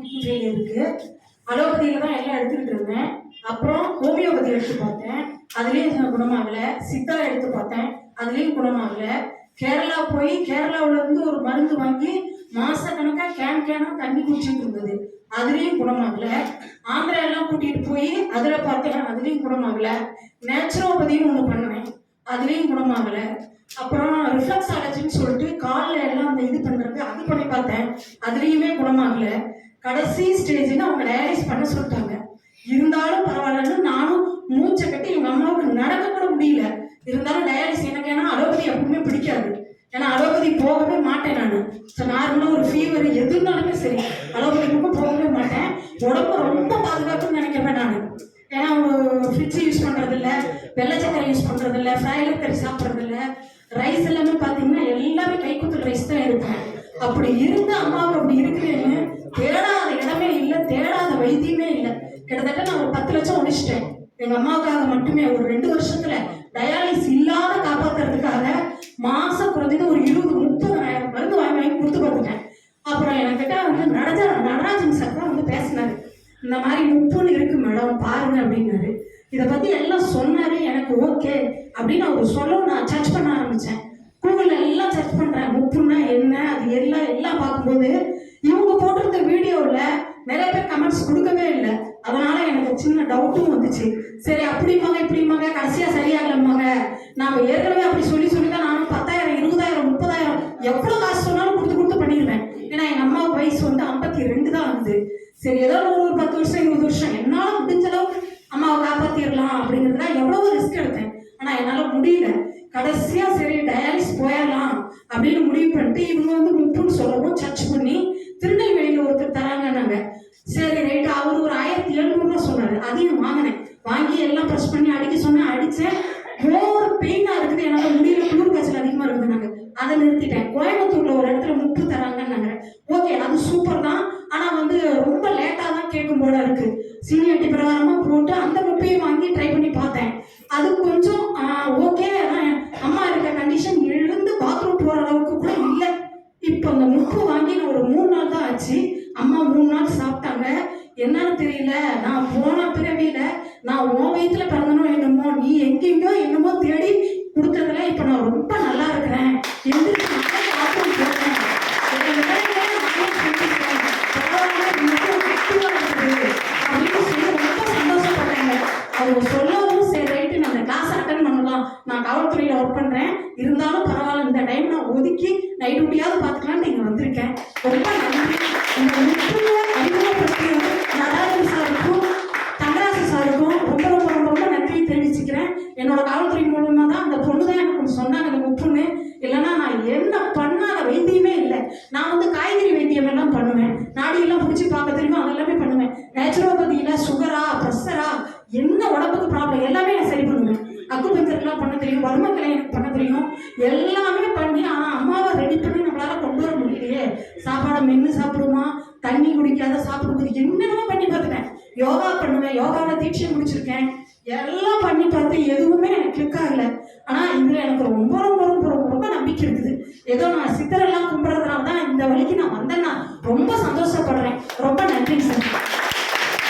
Kidney failure இருக்கு. அலோபதியில தான் எல்லாம் எடுத்துக்கிட்டு இருந்தேன். அப்புறம் ஹோமியோபதி எடுத்து பார்த்தேன், அதுலேயும் குணமாகல. சித்தா எடுத்து பார்த்தேன், அதுலேயும் குணமாகல. கேரளா போய் கேரளாவில இருந்து ஒரு மருந்து வாங்கி மாசக்கணக்கா கேனா தண்ணி குடிச்சிட்டு இருந்தது, அதுலேயும் குணமாகல. ஆந்திரா எல்லாம் கூட்டிட்டு போய் அதுல பார்த்தேன், அதுலேயும் குணமாகல. நேச்சுரோபதினு ஒன்று பண்ணுவேன், அதுலேயும் குணமாகல. அப்புறம் ரிஃப்ளக்ஸாலஜின்னு சொல்லிட்டு காலில் எல்லாம் அந்த இது பண்றது அது பண்ணி பார்த்தேன், அதுலேயுமே குணமாகல. கடைசி ஸ்டேஜ்னு அவங்க டயாலிஸ் பண்ண சொல்லிட்டாங்க. இருந்தாலும் பரவாயில்லன்னு நானும் மூச்சை கட்டி எங்க அம்மாவுக்கு நடக்க கூட முடியல. இருந்தாலும் டயாலிஸ் எனக்கு, ஏன்னா அலோபதி எப்பவுமே பிடிக்காது, ஏன்னா அலோபதி போகவே மாட்டேன் நான். நார்மலா ஒரு ஃபீவர் எதுனாலுமே சரி அலோபதி பக்கம் போகவே மாட்டேன். உடம்பு ரொம்ப பாதுகாப்புன்னு நினைக்கிறேன் நான். ஏன்னா ஃப்ரிட்ஜ் யூஸ் பண்றது இல்லை, வெள்ளை சக்கரை யூஸ் பண்றது இல்லை, ஃப்ரைலர் கறி சாப்பிட்றது இல்லை, ரைஸ் எல்லாமே பார்த்தீங்கன்னா எல்லாமே கைக்குத்தல் ரைஸ் தான் இருப்பேன். அப்படி இருந்த அம்மாவுக்கு அப்படி இருக்கிறேன்னு தேடாத இடமே இல்லை, தேடாத வைத்தியமே இல்லை. கிட்டத்தட்ட நான் ஒரு 10 லட்சம் ஒழிச்சிட்டேன் எங்க அம்மாவுக்காக மட்டுமே. ஒரு 2 வருஷத்துல டயாலிஸ் இல்லாத காப்பாத்துறதுக்காக மாசம் குறைஞ்சது ஒரு 20-30 மருந்து வாங்கி கொடுத்து பார்த்துட்டேன். அப்புறம் என்கிட்ட வந்து நடராஜன் சார் தான் வந்து பேசினாரு, இந்த மாதிரி முப்புன்னு இருக்கு மேடம் பாருங்க அப்படின்னாரு. இதை பத்தி எல்லாம் சொன்னாரு. எனக்கு ஓகே அப்படின்னு அவர் சொல்ல நான் சர்ச் பண்ண ஆரம்பிச்சேன். கூகுள்ல எல்லாம் சர்ச் பண்றேன், முப்புன்னா என்ன அது எல்லாம் பார்க்கும்போது இவங்க போட்டிருந்த வீடியோவில் நிறைய பேர் கமெண்ட்ஸ் கொடுக்கவே இல்லை. அதனால எனக்கு சின்ன டவுட்டும் வந்துச்சு. சரி அப்படிமாங்க இப்படிமாங்க கடைசியா சரியாகலமாங்க, நாம ஏற்கனவே அப்படி சொல்லி தான் நானும் 10,000 20,000 30,000 எவ்வளவு காசு சொன்னாலும் கொடுத்து பண்ணிடுவேன். ஏன்னா எங்க அம்மாவுக்கு வயசு வந்து 52 தான் ஆகுது. சரி ஏதோ ஒரு 10 வருஷம் 20 வருஷம் என்னால முடிஞ்ச அளவுக்கு அம்மாவை காப்பாத்திடலாம் அப்படிங்கிறதுல எவ்வளவு ரிஸ்க் எடுத்தேன். ஆனா என்னால முடியல. கடைசியா சரி டயாலிஸ் போயிடலாம் அப்படின்னு முடிவு பண்ணிட்டு இவங்க வந்து முப்புன்னு சொல்லவும் சர்ச் பண்ணி திருநெல்வேலியில ஒருத்தர் தராங்கன்னாங்க. சரி ரைட்டு, அவரு ஒரு 1,700 சொன்னாரு, அதையும் வாங்கினேன். வாங்கி எல்லாம் ப்ரெஸ் பண்ணி அடிக்க சொன்னேன், அடிச்சேன். ஓவர் பெயினா இருக்குது, என்னால முடியல, குளிர் காய்ச்சல் அதிகமா இருக்குதுனாங்க. அதை நிறுத்திட்டேன். கோயம்புத்தூர்ல ஒரு இடத்துல முப்பு தராங்கன்னாங்க. ஓகே அது சூப்பர் தான், ஆனா வந்து ரொம்ப லேட்டா தான் கேட்கும் போல இருக்கு. சீனியாரிட்டி பிரகாரமா போட்டு அந்த முப்பையும் வாங்கி ட்ரை பண்ணி பார்த்தேன். அது கொஞ்சம் ஓகே, அம்மா இருக்க கண்டிஷன் எழுந்து பாத்ரூம் போற அளவுக்கு கூட இல்லை. இப்போ அந்த முப்பு வாங்கி நான் ஒரு 3 நாள் தான் ஆச்சு. அம்மா 3 நாள் சாப்பிட்டாங்க. என்னன்னு தெரியல, நான் போன பிறவியில நான் உன் வயிற்றுல பிறந்தனோ என்னமோ, நீ எங்கெங்கோ என்னமோ தேடி கொடுத்ததுல இப்ப நான் ரொம்ப நல்லா இருக்கிறேன். எந்திரிச்சு பாத்ரூம் போறேன், அப்படின்னு சொல்லி ரொம்ப சந்தோஷப்பட்டாங்க. அவங்க சொல்லவும் சரி ரைட்டு நான் கிளாஸ் அட்டன் பண்ணலாம், நான் காவல்துறையில ஒர்க் பண்றேன், இருந்தாலும் பரவாயில்ல இந்த டைம் நான் ஒதுக்கி நைட் டியூட்டியாவது பார்த்துக்கலான்னு நீங்க வந்திருக்கேன். ரொம்ப நன்றி. இந்த முக்கிய அறிமுகப்படுத்திய நடராஜன் சாருக்கும் தங்கராசு சாருக்கும் ரொம்ப ரொம்ப ரொம்ப ரொம்ப நன்றி தெரிவிச்சுக்கிறேன். என்னோட காவல்துறை மூலமா தான் அந்த பொண்ணு தான் எனக்கு சொன்னாங்க இந்த முப்புன்னு. இல்லைன்னா நான் என்ன பண்ணாத வைத்தியமே இல்லை. நான் வந்து காய்கறி வைத்தியம் எல்லாம் பண்ணுவேன், நாடியெல்லாம் பிடிச்சி பார்க்க தெரியுமா அதெல்லாமே பண்ணுவேன். நேச்சுரோபதியில சுகரா ப்ரெஷரா என்ன உடம்புக்கு ப்ராப்ளம் எல்லாமே நான் சரி பண்ணுவேன். அக்குபஞ்சர்லாம் பண்ண தெரியும், வர்மக்கலை எனக்கு பண்ண தெரியும், எல்லாமே பண்ணி. ஆனால் அம்மாவை ரெடி பண்ணி நம்மளால கொண்டு வர முடியலையே. சாப்பாடை மென்று சாப்பிடுமா, தண்ணி குடிக்காத சாப்பிடும்போது என்னென்னமோ பண்ணி பார்த்துட்டேன். யோகா பண்ணுவேன், யோகாவில் தீட்சை முடிச்சிருக்கேன், எல்லாம் பண்ணி பார்த்து எதுவுமே எனக்கு கிளிக் ஆகல. ஆனால் இதில் எனக்கு ரொம்ப ரொம்ப ரொம்ப ரொம்ப ரொம்ப நம்பிக்கை இருக்குது. ஏதோ நான் சித்தரெல்லாம் கும்பிட்றதுனால தான் இந்த வழிக்கு நான் வந்தேன். நான் ரொம்ப சந்தோஷப்படுறேன். ரொம்ப நன்றி சார்.